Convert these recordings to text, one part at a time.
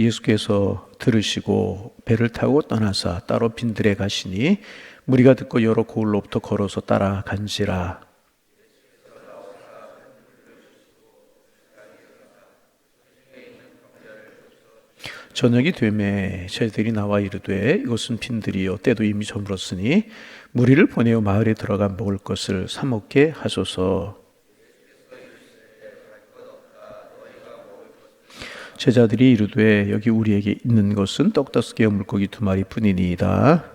예수께서 들으시고 배를 타고 떠나사 따로 빈들에 가시니 무리가 듣고 여러 고을로부터 걸어서 따라간지라. 저녁이 되매 저희들이 나와 이르되 이것은 빈들이요 때도 이미 저물었으니 무리를 보내어 마을에 들어가 먹을 것을 사 먹게 하소서. 제자들이 이르되 여기 우리에게 있는 것은 떡 5개와 물고기 2마리 뿐이니이다.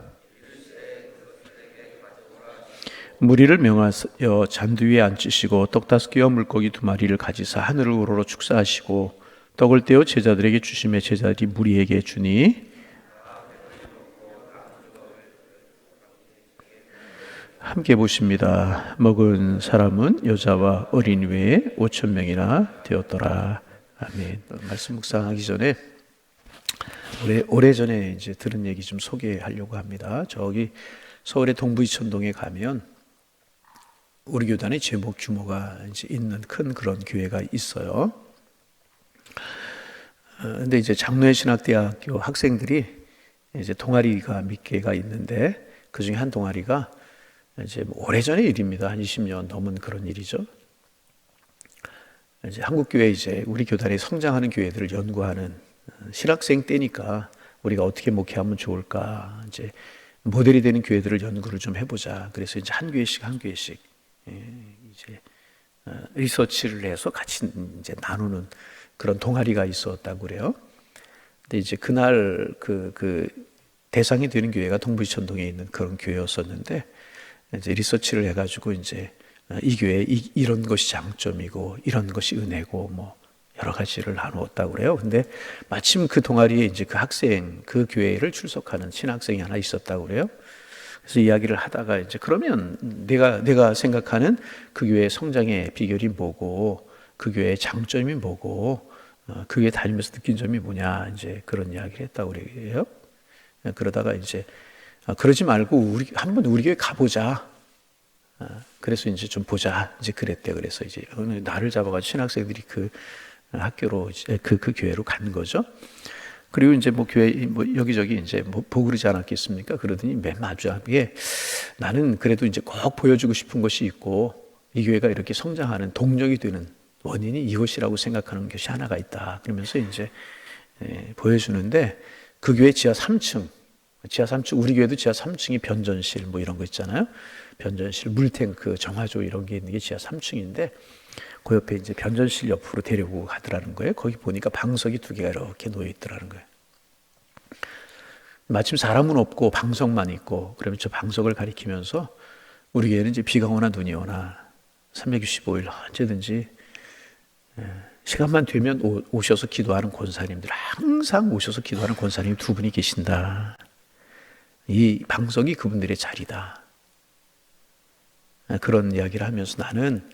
무리를 명하여 잔디 위에 앉히시고 떡 5개와 물고기 2마리를 가지사 하늘을 우러러 축사하시고 떡을 떼어 제자들에게 주시매 제자들이 무리에게 주니 함께 보십니다. 먹은 사람은 여자와 어린 외에 5,000명이나 되었더라. 아멘. 말씀 묵상하기 전에 오래전에 이제 들은 얘기 좀 소개하려고 합니다. 저기 서울의 동부이천동에 가면 우리 교단의 제목 규모가 이제 있는 큰 그런 교회가 있어요. 근데 이제 장로회 신학대학교 학생들이 이제 동아리가 몇 개가 있는데 그 중에 한 동아리가 이제 오래전의 일입니다. 한 20년 넘은 그런 일이죠. 이제 한국교회 이제 우리 교단이 성장하는 교회들을 연구하는 신학생 때니까 우리가 어떻게 목회하면 좋을까 이제 모델이 되는 교회들을 연구를 좀 해보자. 그래서 이제 한 교회씩 이제 리서치를 해서 같이 이제 나누는 그런 동아리가 있었다고 그래요. 근데 이제 그날 그 대상이 되는 교회가 동부이천동에 있는 그런 교회였었는데 이제 리서치를 해가지고 이제 이 교회 이런 것이 장점이고 이런 것이 은혜고 뭐 여러 가지를 나누었다고 그래요. 근데 마침 그 동아리에 이제 그 학생 그 교회를 출석하는 신학생이 하나 있었다고 그래요. 그래서 이야기를 하다가 이제 그러면 내가 생각하는 그 교회의 성장의 비결이 뭐고 그 교회의 장점이 뭐고 그 교회 다니면서 느낀 점이 뭐냐 이제 그런 이야기를 했다고 그래요. 그러다가 이제 그러지 말고 한번 우리 교회 가보자. 그래서 이제 좀 보자 이제 그랬대. 그래서 이제 나를 잡아가지고 신학생들이 그 학교로 이제 그 교회로 간 거죠. 그리고 이제 뭐 교회 뭐 여기저기 이제 뭐 보고 그러지 않았겠습니까? 그러더니 맨 마지막에 나는 그래도 이제 꼭 보여주고 싶은 것이 있고 이 교회가 이렇게 성장하는 동력이 되는 원인이 이것이라고 생각하는 것이 하나가 있다. 그러면서 이제 보여주는데 그 교회 지하 3층 우리 교회도 지하 3층이 변전실 뭐 이런 거 있잖아요. 변전실, 물탱크, 정화조 이런 게 있는 게 지하 3층인데 그 옆에 이제 변전실 옆으로 데리고 가더라는 거예요. 거기 보니까 방석이 2개가 이렇게 놓여 있더라는 거예요. 마침 사람은 없고 방석만 있고 그러면 저 방석을 가리키면서 우리 교회는 이제 비가 오나 눈이 오나 365일 언제든지 시간만 되면 오셔서 기도하는 권사님들 항상 오셔서 기도하는 권사님 2분이 계신다. 이 방석이 그분들의 자리다. 그런 이야기를 하면서 나는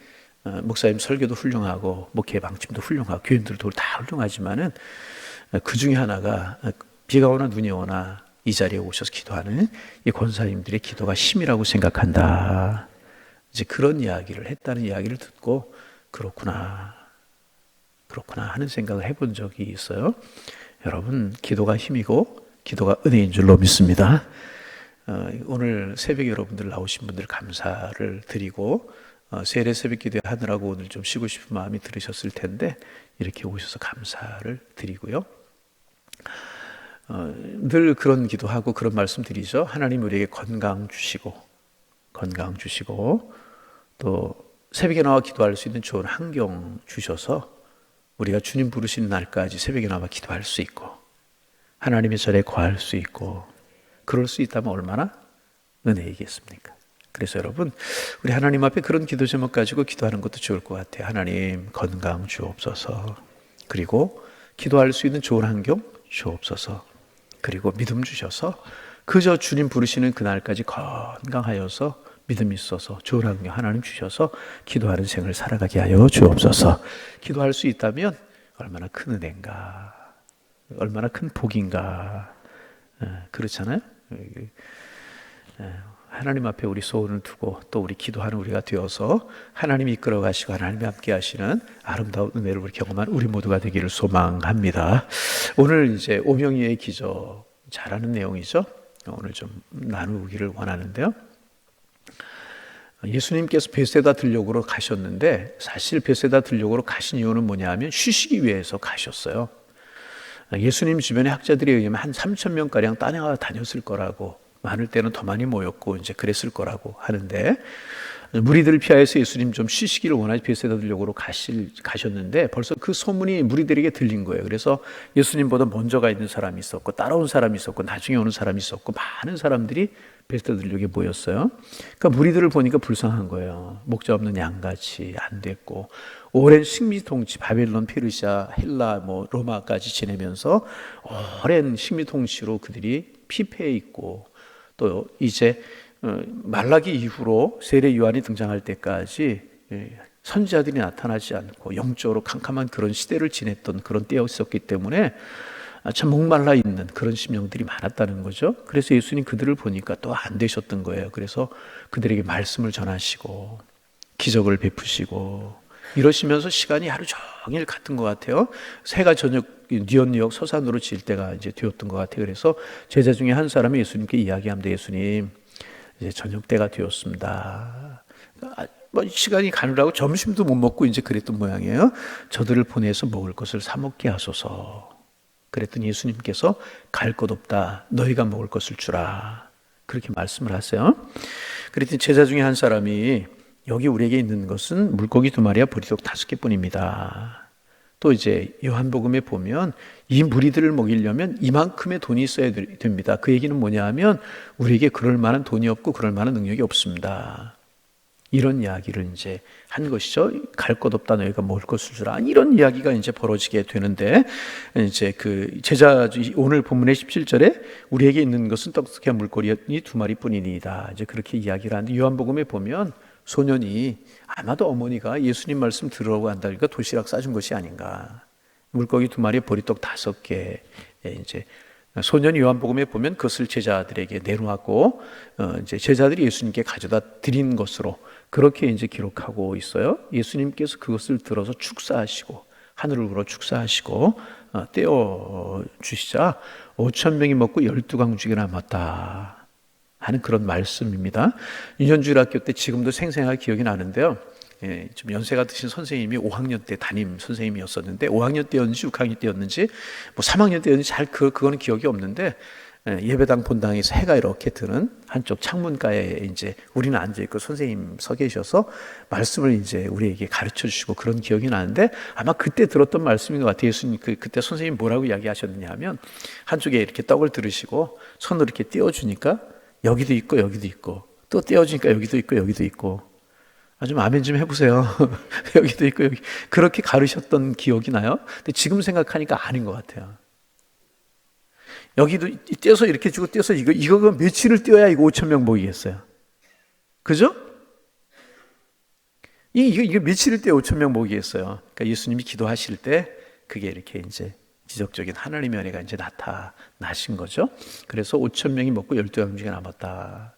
목사님 설교도 훌륭하고 목회 방침도 훌륭하고 교인들도 다 훌륭하지만은 그 중에 하나가 비가 오나 눈이 오나 이 자리에 오셔서 기도하는 이 권사님들의 기도가 힘이라고 생각한다. 이제 그런 이야기를 했다는 이야기를 듣고 그렇구나 하는 생각을 해본 적이 있어요. 여러분 기도가 힘이고 기도가 은혜인 줄로 믿습니다. 오늘 새벽에 여러분들 나오신 분들 감사를 드리고 세례 새벽 기도 하느라고 오늘 좀 쉬고 싶은 마음이 들으셨을 텐데 이렇게 오셔서 감사를 드리고요. 늘 그런 기도하고 그런 말씀 드리죠. 하나님 우리에게 건강 주시고 또 새벽에 나와 기도할 수 있는 좋은 환경 주셔서 우리가 주님 부르시는 날까지 새벽에 나와 기도할 수 있고 하나님의 절에 거할 수 있고 그럴 수 있다면 얼마나 은혜이겠습니까? 그래서 여러분 우리 하나님 앞에 그런 기도 제목 가지고 기도하는 것도 좋을 것 같아요. 하나님 건강 주옵소서. 그리고 기도할 수 있는 좋은 환경 주옵소서. 그리고 믿음 주셔서 그저 주님 부르시는 그날까지 건강하여서 믿음이 있어서 좋은 환경 하나님 주셔서 기도하는 생을 살아가게 하여 주옵소서. 기도할 수 있다면 얼마나 큰 은혜인가, 얼마나 큰 복인가. 그렇잖아요. 하나님 앞에 우리 소원을 두고 또 우리 기도하는 우리가 되어서 하나님이 이끌어 가시고 하나님이 함께 하시는 아름다운 은혜를 우리 경험한 우리 모두가 되기를 소망합니다. 오늘 이제 오명이의 기적 잘 아는 내용이죠. 오늘 좀 나누기를 원하는데요. 예수님께서 베세다 들녘으로 가셨는데 사실 베세다 들녘으로 가신 이유는 뭐냐면 쉬시기 위해서 가셨어요. 예수님 주변의 학자들에 의하면 한 3,000명가량 다녔을 거라고, 많을 때는 더 많이 모였고 이제 그랬을 거라고 하는데, 무리들을 피하여서 예수님 좀 쉬시기를 원하시 베세다 들녘으로 가셨는데 벌써 그 소문이 무리들에게 들린 거예요. 그래서 예수님보다 먼저 가 있는 사람이 있었고 따라온 사람이 있었고 나중에 오는 사람이 있었고 많은 사람들이 베세다 들녘에 모였어요. 그러니까 무리들을 보니까 불쌍한 거예요. 목자 없는 양같이 안 됐고 오랜 식민 통치, 바벨론, 페르시아, 헬라, 로마까지 지내면서 오랜 식민 통치로 그들이 피폐해 있고, 또 이제 말라기 이후로 세례 요한이 등장할 때까지 선지자들이 나타나지 않고 영적으로 캄캄한 그런 시대를 지냈던 그런 때였었기 때문에 참 목말라 있는 그런 심령들이 많았다는 거죠. 그래서 예수님 그들을 보니까 또 안 되셨던 거예요. 그래서 그들에게 말씀을 전하시고 기적을 베푸시고 이러시면서 시간이 하루 종일 갔던 것 같아요. 해가 저녁 뉘엿뉘엿 서산으로 질 때가 이제 되었던 것 같아요. 그래서 제자 중에 한 사람이 예수님께 이야기합니다. 예수님, 이제 저녁 때가 되었습니다. 시간이 가느라고 점심도 못 먹고 이제 그랬던 모양이에요. 저들을 보내서 먹을 것을 사 먹게 하소서. 그랬더니 예수님께서 갈 곳 없다. 너희가 먹을 것을 주라. 그렇게 말씀을 하세요. 그랬더니 제자 중에 한 사람이 여기 우리에게 있는 것은 물고기 2마리와 보리떡 5개뿐입니다. 또 이제 요한복음에 보면 이 무리들을 먹이려면 이만큼의 돈이 있어야 됩니다. 그 얘기는 뭐냐 하면 우리에게 그럴 만한 돈이 없고 그럴 만한 능력이 없습니다. 이런 이야기를 이제 한 것이죠. 갈 것 없다 너희가 먹을 것을 주라. 이런 이야기가 이제 벌어지게 되는데, 이제 그 제자 오늘 본문의 17절에 우리에게 있는 것은 떡볶이와 물고기 2마리뿐이니이다. 이제 그렇게 이야기를 하는데 요한복음에 보면 소년이 아마도 어머니가 예수님 말씀 들으라고 한다니까 도시락 싸준 것이 아닌가. 물고기 2마리에 보리떡 5개. 이제 소년이 요한복음에 보면 그것을 제자들에게 내놓았고, 이제 제자들이 예수님께 가져다 드린 것으로 그렇게 이제 기록하고 있어요. 예수님께서 그것을 들어서 축사하시고 하늘을 우러 축사하시고 떼어 주시자 5,000명이 먹고 12강죽이 남았다 하는 그런 말씀입니다. 유년주일 학교 때 지금도 생생하게 기억이 나는데요. 좀 연세가 드신 선생님이 5학년 때 담임 선생님이었었는데 5학년 때였는지 6학년 때였는지 3학년 때였는지 그거는 기억이 없는데, 예배당 본당에서 해가 이렇게 드는 한쪽 창문가에 이제 우리는 앉아 있고 선생님 서 계셔서 말씀을 이제 우리에게 가르쳐 주시고 그런 기억이 나는데, 아마 그때 들었던 말씀인 것 같아요. 예수님 그때 선생님 뭐라고 이야기하셨느냐 하면 한쪽에 이렇게 떡을 들으시고 손으로 이렇게 띄워 주니까 여기도 있고 여기도 있고, 또 띄워 주니까 여기도 있고 여기도 있고, 좀 아멘 좀 해보세요. 여기도 있고 여기, 그렇게 가르셨던 기억이 나요. 근데 지금 생각하니까 아닌 것 같아요. 여기도 떼서 이렇게 주고 떼서 이거 며칠을 떼어야 이거 5,000명 먹이겠어요. 그죠? 이거 며칠을 떼어 5,000명 먹이겠어요. 그러니까 예수님이 기도하실 때 그게 이렇게 이제 지적적인 하나님의 은혜가 이제 나타나신 거죠. 그래서 5,000명이 먹고 12강죽이 남았다.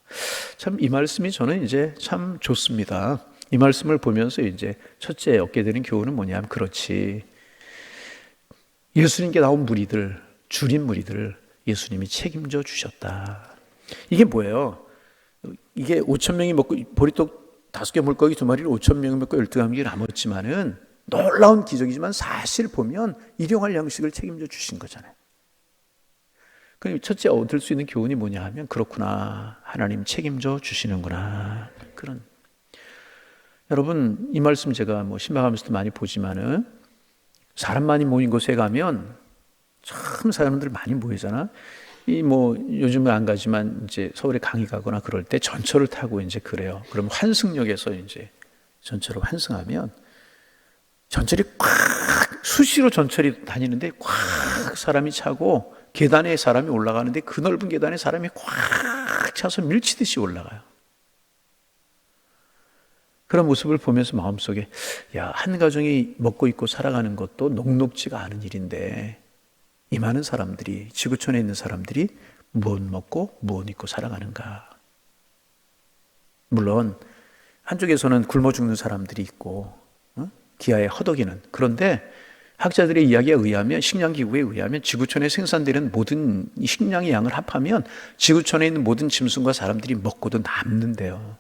참 이 말씀이 저는 이제 참 좋습니다. 이 말씀을 보면서 이제 첫째 얻게 되는 교훈은 뭐냐면, 그렇지, 예수님께 나온 무리들, 줄인 무리들을 예수님이 책임져 주셨다. 이게 뭐예요? 이게 5,000명이 먹고 보리떡 5개 물고기 2마리를 5,000명이 먹고 12강죽이 남았지만은 놀라운 기적이지만 사실 보면 일용할 양식을 책임져 주신 거잖아요. 그럼 첫째 얻을 수 있는 교훈이 뭐냐 하면, 그렇구나, 하나님 책임져 주시는구나. 그런, 여러분 이 말씀 제가 신방하면서도 많이 보지만은 사람 많이 모인 곳에 가면 참 사람들 많이 모이잖아. 요즘은 안 가지만 이제 서울에 강의 가거나 그럴 때 전철을 타고 이제 그래요. 그럼 환승역에서 이제 전철을 환승하면 전철이 꽉, 수시로 전철이 다니는데 꽉 사람이 차고 계단에 사람이 올라가는데 그 넓은 계단에 사람이 꽉 차서 밀치듯이 올라가요. 그런 모습을 보면서 마음속에, 한 가정이 먹고 입고 살아가는 것도 녹록지가 않은 일인데 이 많은 사람들이, 지구촌에 있는 사람들이 무엇 먹고 무엇 입고 살아가는가. 물론 한쪽에서는 굶어 죽는 사람들이 있고 기아에 허덕이는, 그런데 학자들의 이야기에 의하면, 식량기구에 의하면 지구촌에 생산되는 모든 식량의 양을 합하면 지구촌에 있는 모든 짐승과 사람들이 먹고도 남는데요.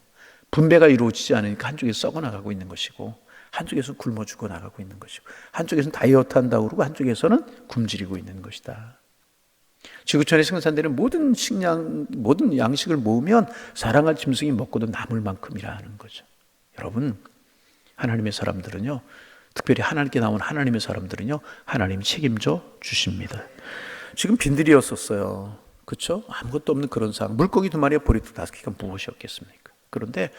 분배가 이루어지지 않으니까 한쪽에서 썩어나가고 있는 것이고, 한쪽에서는 굶어 죽어 나가고 있는 것이고, 한쪽에서는 다이어트 한다고 그러고 한쪽에서는 굶주리고 있는 것이다. 지구촌에 생산되는 모든 식량, 모든 양식을 모으면 사랑할 짐승이 먹고도 남을 만큼이라는 거죠. 여러분, 하나님의 사람들은요, 특별히 하나님께 나온 하나님의 사람들은요, 하나님이 책임져 주십니다. 지금 빈들이었었어요. 그렇죠? 아무것도 없는 그런 상황. 물고기 2마리와 보리떡 5개가 무엇이었겠습니까? 그런데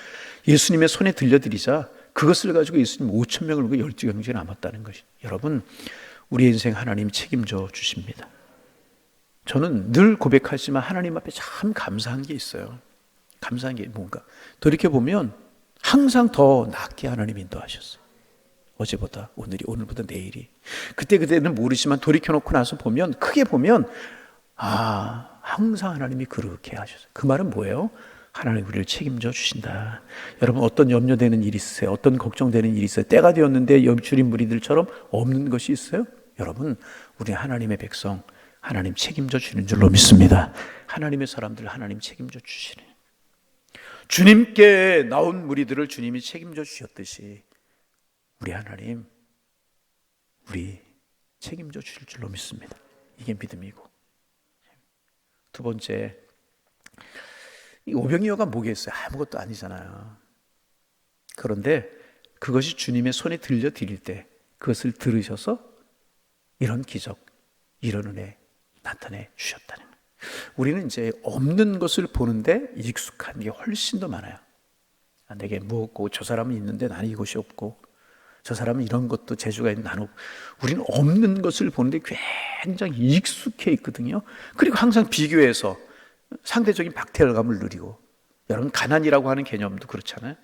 예수님의 손에 들려드리자 그것을 가지고 예수님 5,000명을 먹고 12형제가 남았다는 것이. 여러분, 우리의 인생 하나님이 책임져 주십니다. 저는 늘 고백하지만 하나님 앞에 참 감사한 게 있어요. 감사한 게 뭔가, 돌이켜보면 항상 더 낫게 하나님이 인도하셨어요. 어제보다 오늘이, 오늘보다 내일이. 그때는 모르지만 돌이켜놓고 나서 보면, 크게 보면, 항상 하나님이 그렇게 하셨어요. 그 말은 뭐예요? 하나님 우리를 책임져 주신다. 여러분, 어떤 염려되는 일이 있으세요? 어떤 걱정되는 일이 있어요? 때가 되었는데 주린 무리들처럼 없는 것이 있어요? 여러분, 우리 하나님의 백성, 하나님 책임져 주는 줄로 믿습니다. 하나님의 사람들 하나님 책임져 주시네. 주님께 나온 무리들을 주님이 책임져 주셨듯이 우리 하나님, 우리 책임져 주실 줄로 믿습니다. 이게 믿음이고. 두 번째, 이 오병이어가 뭐겠어요? 아무것도 아니잖아요. 그런데 그것이 주님의 손에 들려드릴 때 그것을 들으셔서 이런 기적, 이런 은혜 나타내 주셨다는 거예요. 우리는 이제 없는 것을 보는데 익숙한 게 훨씬 더 많아요. 내게 무엇고, 저 사람은 있는데 나는 이것이 없고, 저 사람은 이런 것도 재주가 있는데 나는 없고. 우리는 없는 것을 보는데 굉장히 익숙해 있거든요. 그리고 항상 비교해서 상대적인 박탈감을 누리고. 여러분, 가난이라고 하는 개념도 그렇잖아요.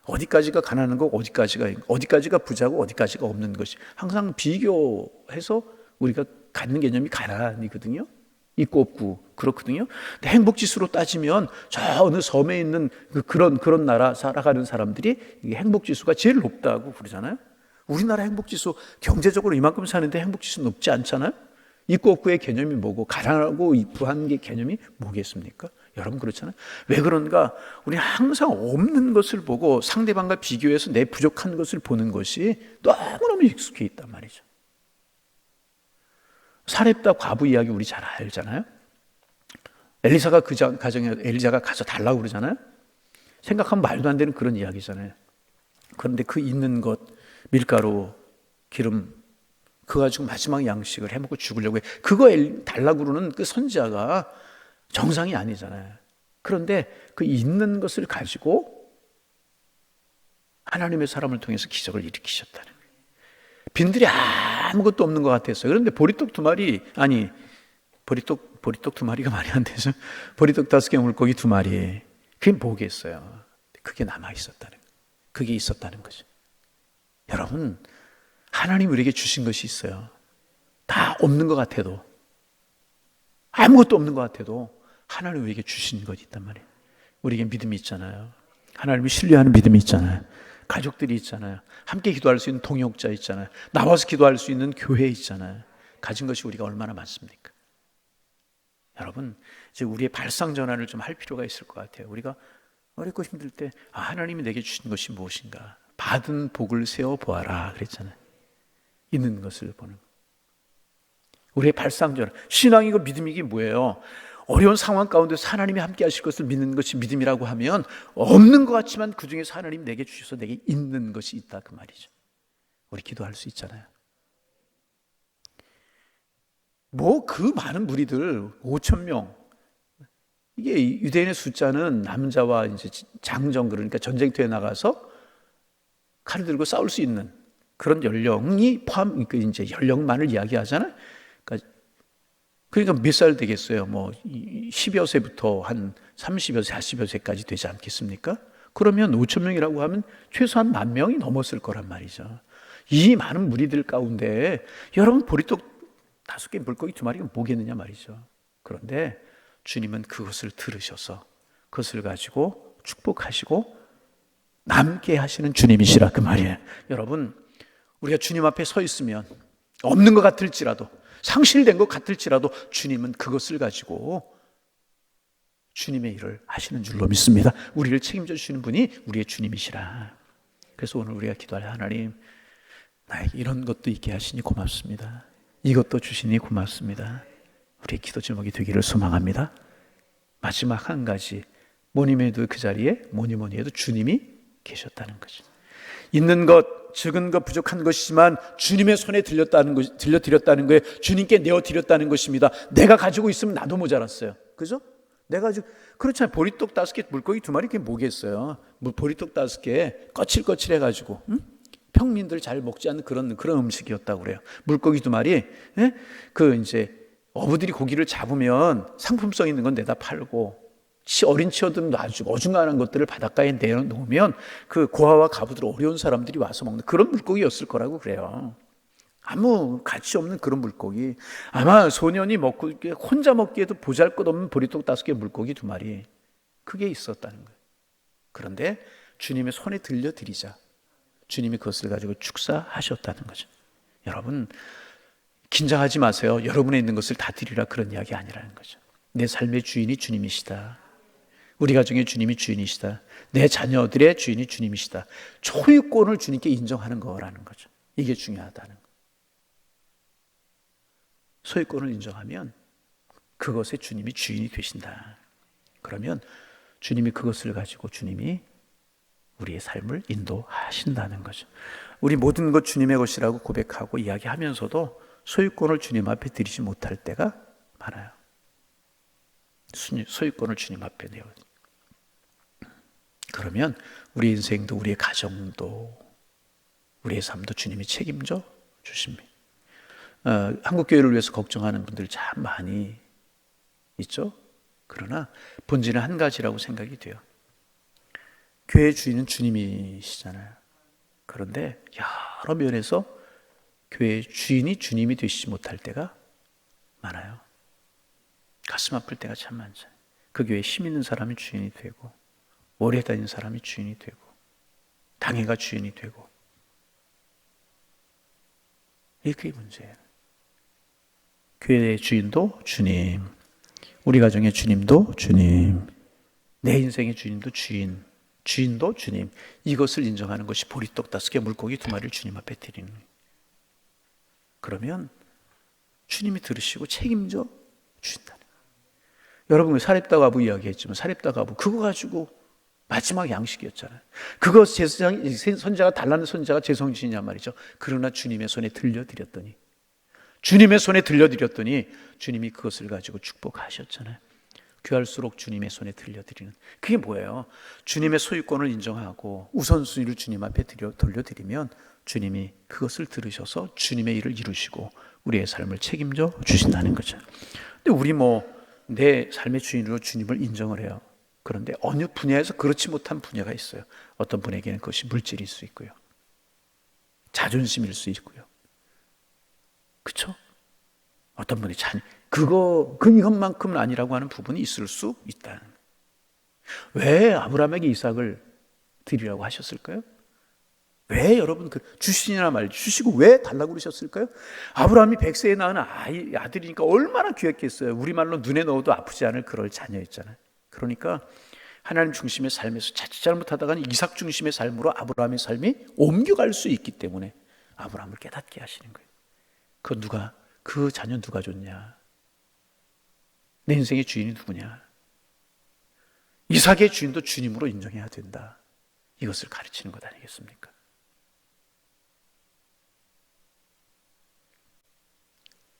어디까지가 가난한 거고 어디까지가 부자고 어디까지가 없는 것이, 항상 비교해서 우리가 갖는 개념이 가난이거든요. 있고 없고 그렇거든요. 근데 행복지수로 따지면 저 어느 섬에 있는 그런 나라 살아가는 사람들이 행복지수가 제일 높다고 그러잖아요. 우리나라 행복지수, 경제적으로 이만큼 사는데 행복지수 높지 않잖아요. 있고 없고의 개념이 뭐고, 가난하고 부한 게 개념이 뭐겠습니까? 여러분, 그렇잖아요. 왜 그런가? 우리는 항상 없는 것을 보고 상대방과 비교해서 내 부족한 것을 보는 것이 너무너무 익숙해 있단 말이죠. 사렙다 과부 이야기 우리 잘 알잖아요. 엘리사가 그 가정에 엘리자가 가서 달라고 그러잖아요. 생각하면 말도 안 되는 그런 이야기잖아요. 그런데 그 있는 것, 밀가루, 기름, 그거 가지고 마지막 양식을 해먹고 죽으려고 해. 그거 달라고 그러는 그 선지자가 정상이 아니잖아요. 그런데 그 있는 것을 가지고 하나님의 사람을 통해서 기적을 일으키셨다는 거예요. 빈들이 아무것도 없는 것 같았어요. 그런데 보리떡 2마리, 보리떡 2마리가 말이 안 되죠. 보리떡 5개, 물고기 2마리. 그게 뭐겠어요? 그게 남아 있었다는 거예요. 그게 있었다는 거죠. 여러분, 하나님 우리에게 주신 것이 있어요. 다 없는 것 같아도, 아무것도 없는 것 같아도 하나님 우리에게 주신 것이 있단 말이에요. 우리에게 믿음이 있잖아요. 하나님을 신뢰하는 믿음이 있잖아요. 가족들이 있잖아요. 함께 기도할 수 있는 동역자 있잖아요. 나와서 기도할 수 있는 교회 있잖아요. 가진 것이 우리가 얼마나 많습니까? 여러분, 이제 우리의 발상 전환을 좀 할 필요가 있을 것 같아요. 우리가 어렵고 힘들 때 하나님이 내게 주신 것이 무엇인가? 받은 복을 세어 보아라 그랬잖아요. 있는 것을 보는. 우리의 발상 전환. 신앙이고 믿음이 뭐예요? 어려운 상황 가운데서 하나님이 함께 하실 것을 믿는 것이 믿음이라고 하면, 없는 것 같지만 그 중에서 하나님이 내게 주셔서 내게 있는 것이 있다 그 말이죠. 우리 기도할 수 있잖아요. 그 많은 무리들 5,000명, 이게 유대인의 숫자는 남자와 이제 장정, 그러니까 전쟁터에 나가서 칼을 들고 싸울 수 있는 그런 연령이 이제 연령만을 이야기하잖아요. 그러니까 몇 살 되겠어요? 10여 세부터 한 30여 세, 40여 세까지 되지 않겠습니까? 그러면 5,000명이라고 하면 최소한 10,000명이 넘었을 거란 말이죠. 이 많은 무리들 가운데 여러분, 보리떡 5개, 물고기 2마리가 뭐겠느냐 말이죠. 그런데 주님은 그것을 들으셔서 그것을 가지고 축복하시고 남게 하시는 주님이시라 그 말이에요. 여러분, 우리가 주님 앞에 서 있으면 없는 것 같을지라도, 상실된 것 같을지라도 주님은 그것을 가지고 주님의 일을 하시는 줄로 믿습니다. 우리를 책임져 주시는 분이 우리의 주님이시라. 그래서 오늘 우리가 기도할 하나님, 나에게 이런 것도 있게 하시니 고맙습니다. 이것도 주시니 고맙습니다. 우리의 기도 제목이 되기를 소망합니다. 마지막 한 가지, 뭐니 해도 그 자리에 뭐니 해도 주님이 계셨다는 거죠. 있는 것, 적은 것, 부족한 것이지만 주님의 손에 들려드렸다는 거예요. 주님께 내어드렸다는 것입니다. 내가 가지고 있으면 나도 모자랐어요. 그죠? 내가 가지고, 그렇잖아요. 보리떡 5개, 물고기 2마리, 그게 뭐겠어요? 보리떡 5개, 거칠거칠해가지고, 평민들 잘 먹지 않는 그런 음식이었다고 그래요. 물고기 2마리, 이제 어부들이 고기를 잡으면 상품성 있는 건 내다 팔고, 어린 치어들 놔주고 어중간한 것들을 바닷가에 내놓으면 그 고아와 가부들 어려운 사람들이 와서 먹는 그런 물고기였을 거라고 그래요. 아무 가치 없는 그런 물고기. 아마 소년이 먹고 혼자 먹기에도 보잘것없는 보리떡 5개, 물고기 2마리, 그게 있었다는 거예요. 그런데 주님의 손에 들려드리자 주님이 그것을 가지고 축사하셨다는 거죠. 여러분, 긴장하지 마세요. 여러분에 있는 것을 다 드리라, 그런 이야기 아니라는 거죠. 내 삶의 주인이 주님이시다. 우리 가정의 주님이 주인이시다. 내 자녀들의 주인이 주님이시다. 소유권을 주님께 인정하는 거라는 거죠. 이게 중요하다는 거예요. 소유권을 인정하면 그것의 주님이 주인이 되신다. 그러면 주님이 그것을 가지고 주님이 우리의 삶을 인도하신다는 거죠. 우리 모든 것 주님의 것이라고 고백하고 이야기하면서도 소유권을 주님 앞에 드리지 못할 때가 많아요. 소유권을 주님 앞에 내어. 그러면 우리 인생도, 우리의 가정도, 우리의 삶도 주님이 책임져 주십니다. 한국교회를 위해서 걱정하는 분들 참 많이 있죠. 그러나 본질은 한 가지라고 생각이 돼요. 교회의 주인은 주님이시잖아요. 그런데 여러 면에서 교회의 주인이 주님이 되시지 못할 때가 많아요. 가슴 아플 때가 참 많잖아요. 그 교회에 힘 있는 사람이 주인이 되고, 오래 다닌 사람이 주인이 되고, 당회가 주인이 되고, 이게 문제예요. 교회의 주인도 주님, 우리 가정의 주님도 주님, 내 인생의 주님도 주인, 주인도 주님, 이것을 인정하는 것이 보리떡 5개, 물고기 2마리를 주님 앞에 드리는 거예요. 그러면 주님이 들으시고 책임져 주신다. 여러분, 사렙다 과부 이야기했지만 사렙다 과부 그거 가지고 마지막 양식이었잖아요. 그거 선자가 달라는 선자가 제성신이냐 말이죠. 그러나 주님의 손에 들려드렸더니 주님이 그것을 가지고 축복하셨잖아요. 귀할수록 주님의 손에 들려드리는, 그게 뭐예요? 주님의 소유권을 인정하고 우선순위를 주님 앞에 돌려드리면 주님이 그것을 들으셔서 주님의 일을 이루시고 우리의 삶을 책임져 주신다는 거죠. 근데 우리 내 삶의 주인으로 주님을 인정을 해요. 그런데 어느 분야에서 그렇지 못한 분야가 있어요. 어떤 분에게는 그것이 물질일 수 있고요, 자존심일 수 있고요, 그렇죠? 어떤 분이 이것만큼은 아니라고 하는 부분이 있을 수 있다. 왜 아브라함에게 이삭을 드리라고 하셨을까요? 왜 여러분 주시냐 주시고 왜 달라고 그러셨을까요? 아브라함이 100세에 낳은 아들이니까 얼마나 귀했겠어요. 우리말로 눈에 넣어도 아프지 않을 그럴 자녀였잖아요. 그러니까 하나님 중심의 삶에서 자칫 잘못하다가는 이삭 중심의 삶으로 아브라함의 삶이 옮겨갈 수 있기 때문에 아브라함을 깨닫게 하시는 거예요. 그 자녀 누가 줬냐? 내 인생의 주인이 누구냐? 이삭의 주인도 주님으로 인정해야 된다. 이것을 가르치는 것 아니겠습니까?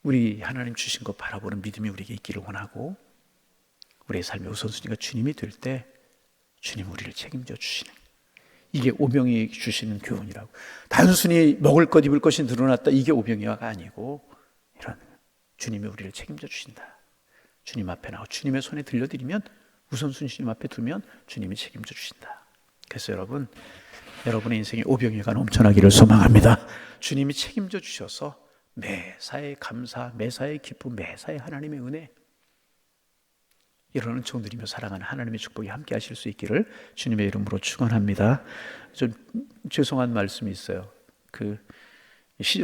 우리 하나님 주신 것 바라보는 믿음이 우리에게 있기를 원하고, 우리의 삶의 우선순위가 주님이 될 때 주님 우리를 책임져 주시는, 이게 오병이 주시는 교훈이라고. 단순히 먹을 것 입을 것이 늘어났다, 이게 오병이화가 아니고 이런 주님이 우리를 책임져 주신다. 주님 앞에 나와 주님의 손에 들려드리면, 우선순위 주님 앞에 두면 주님이 책임져 주신다. 그래서 여러분의 인생에 오병이가 넘쳐나기를 소망합니다. 주님이 책임져 주셔서 매사의 감사, 매사의 기쁨, 매사의 하나님의 은혜, 이런 은총 드리며 사랑하는 하나님의 축복이 함께 하실 수 있기를 주님의 이름으로 축원합니다. 좀 죄송한 말씀이 있어요.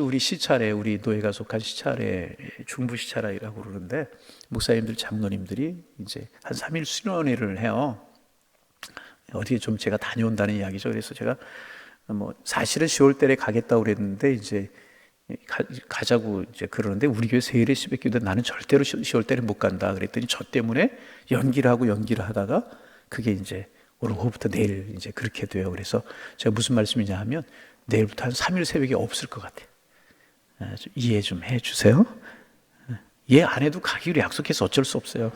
우리 시차례, 우리 노예가 속한 시차례, 중부 시차례라고 그러는데, 목사님들, 장로님들이 이제 한 3일 수련회를 해요. 어디에 좀 제가 다녀온다는 이야기죠. 그래서 제가 사실은 10월 달에 가겠다고 그랬는데, 이제 가자고 이제 그러는데, 우리 교회 세일에 10회기도 나는 절대로 10월 달에 못 간다 그랬더니, 저 때문에 연기를 하다가 그게 이제 오늘 오후부터 내일 이제 그렇게 돼요. 그래서 제가 무슨 말씀이냐 하면, 내일부터 한 3일 새벽에 없을 것 같아요. 좀 이해 좀 해주세요. 이해 안 해도 가기로 약속해서 어쩔 수 없어요.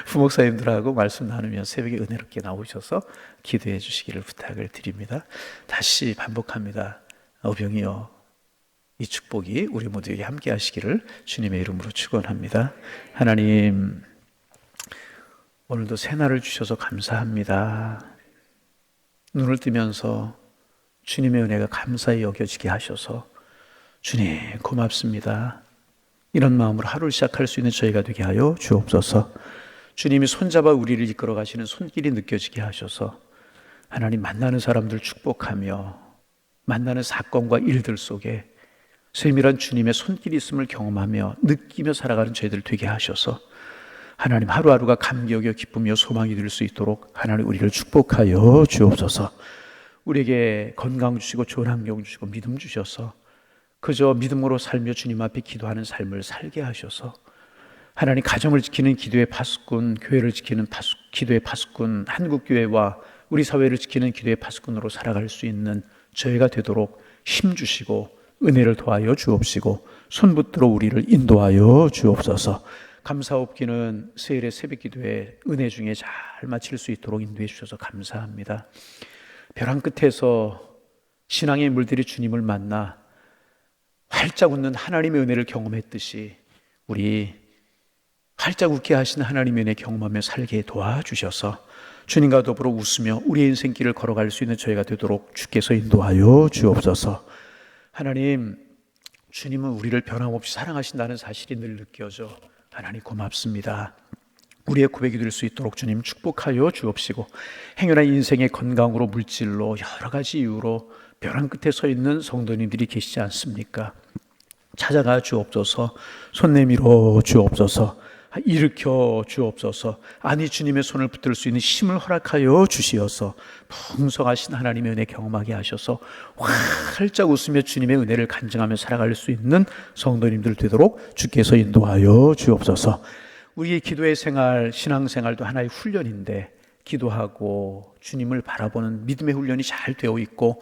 부목사님들하고 말씀 나누면 새벽에 은혜롭게 나오셔서 기도해 주시기를 부탁을 드립니다. 다시 반복합니다. 어병이여, 이 축복이 우리 모두에게 함께 하시기를 주님의 이름으로 축원합니다. 하나님, 오늘도 새날을 주셔서 감사합니다. 눈을 뜨면서 주님의 은혜가 감사히 여겨지게 하셔서 주님 고맙습니다. 이런 마음으로 하루를 시작할 수 있는 저희가 되게 하여 주옵소서. 주님이 손잡아 우리를 이끌어 가시는 손길이 느껴지게 하셔서 하나님, 만나는 사람들 축복하며 만나는 사건과 일들 속에 세밀한 주님의 손길이 있음을 경험하며 느끼며 살아가는 저희들 되게 하셔서 하나님, 하루하루가 감기 여겨 기쁘며 소망이 될 수 있도록 하나님 우리를 축복하여 주옵소서. 우리에게 건강 주시고 좋은 환경 주시고 믿음 주셔서 그저 믿음으로 살며 주님 앞에 기도하는 삶을 살게 하셔서 하나님, 가정을 지키는 기도의 파수꾼, 교회를 지키는 기도의 파수꾼, 한국교회와 우리 사회를 지키는 기도의 파수꾼으로 살아갈 수 있는 저희가 되도록 힘 주시고 은혜를 더하여 주옵시고 손붙들어 우리를 인도하여 주옵소서. 감사옵기는 세일의 새벽 기도에 은혜 중에 잘 마칠 수 있도록 인도해 주셔서 감사합니다. 벼랑 끝에서 신앙의 물들이 주님을 만나 활짝 웃는 하나님의 은혜를 경험했듯이 우리 활짝 웃게 하신 하나님의 은혜 경험하며 살게 도와주셔서 주님과 더불어 웃으며 우리의 인생길을 걸어갈 수 있는 저희가 되도록 주께서 인도하여 주옵소서. 하나님, 주님은 우리를 변함없이 사랑하신다는 사실이 늘 느껴져 하나님 고맙습니다. 우리의 고백이 될 수 있도록 주님 축복하여 주옵시고 행여나 인생의 건강으로 물질로 여러 가지 이유로 벼랑 끝에 서 있는 성도님들이 계시지 않습니까? 찾아가 주옵소서. 손 내밀어 주옵소서. 일으켜 주옵소서. 아니, 주님의 손을 붙들 수 있는 힘을 허락하여 주시어서 풍성하신 하나님의 은혜 경험하게 하셔서 활짝 웃으며 주님의 은혜를 간증하며 살아갈 수 있는 성도님들 되도록 주께서 인도하여 주옵소서. 우리의 기도의 생활, 신앙생활도 하나의 훈련인데 기도하고 주님을 바라보는 믿음의 훈련이 잘 되어 있고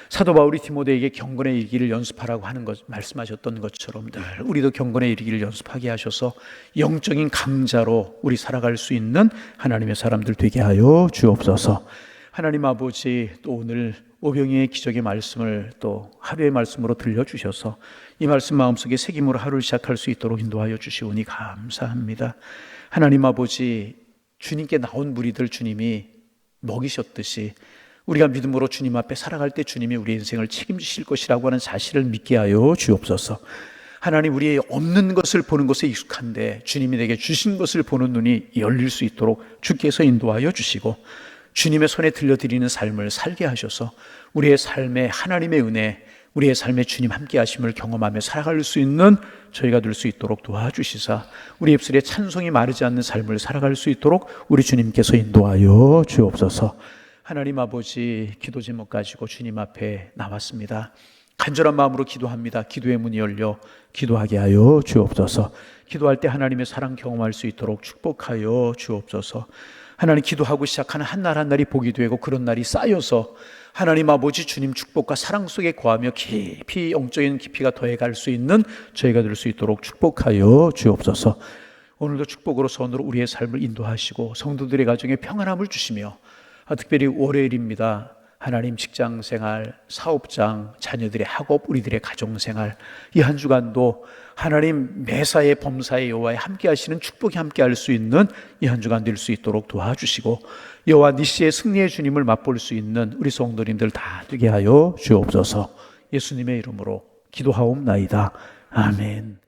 사도 바울이 디모데에게 경건에 이르기를 연습하라고 하는 것 말씀하셨던 것처럼 늘 우리도 경건에 이르기를 연습하게 하셔서 영적인 강자로 우리 살아갈 수 있는 하나님의 사람들 되게 하여 주옵소서. 하나님 아버지, 또 오늘 오병이의 기적의 말씀을 또 하루의 말씀으로 들려주셔서 이 말씀 마음속에 새김으로 하루를 시작할 수 있도록 인도하여 주시오니 감사합니다. 하나님 아버지, 주님께 나온 무리들 주님이 먹이셨듯이 우리가 믿음으로 주님 앞에 살아갈 때 주님이 우리 인생을 책임지실 것이라고 하는 사실을 믿게 하여 주옵소서. 하나님, 우리의 없는 것을 보는 것에 익숙한데 주님이 내게 주신 것을 보는 눈이 열릴 수 있도록 주께서 인도하여 주시고 주님의 손에 들려드리는 삶을 살게 하셔서 우리의 삶에 하나님의 은혜, 우리의 삶에 주님 함께 하심을 경험하며 살아갈 수 있는 저희가 될 수 있도록 도와주시사 우리 입술에 찬송이 마르지 않는 삶을 살아갈 수 있도록 우리 주님께서 인도하여 주옵소서. 하나님 아버지, 기도 제목 가지고 주님 앞에 나왔습니다. 간절한 마음으로 기도합니다. 기도의 문이 열려 기도하게 하여 주옵소서. 기도할 때 하나님의 사랑 경험할 수 있도록 축복하여 주옵소서. 하나님, 기도하고 시작하는 한 날 한 날이 복이 되고 그런 날이 쌓여서 하나님 아버지 주님 축복과 사랑 속에 거하며 깊이 영적인 깊이가 더해갈 수 있는 저희가 될 수 있도록 축복하여 주옵소서. 오늘도 축복으로 선으로 우리의 삶을 인도하시고 성도들의 가정에 평안함을 주시며 특별히 월요일입니다. 하나님, 직장생활, 사업장, 자녀들의 학업, 우리들의 가정생활 이 한 주간도 하나님 매사에 범사에 여호와에 함께 하시는 축복이 함께 할 수 있는 이 한 주간 될 수 있도록 도와주시고 여호와 니시의 승리의 주님을 맛볼 수 있는 우리 성도님들 다 되게 하여 주옵소서. 예수님의 이름으로 기도하옵나이다. 아멘.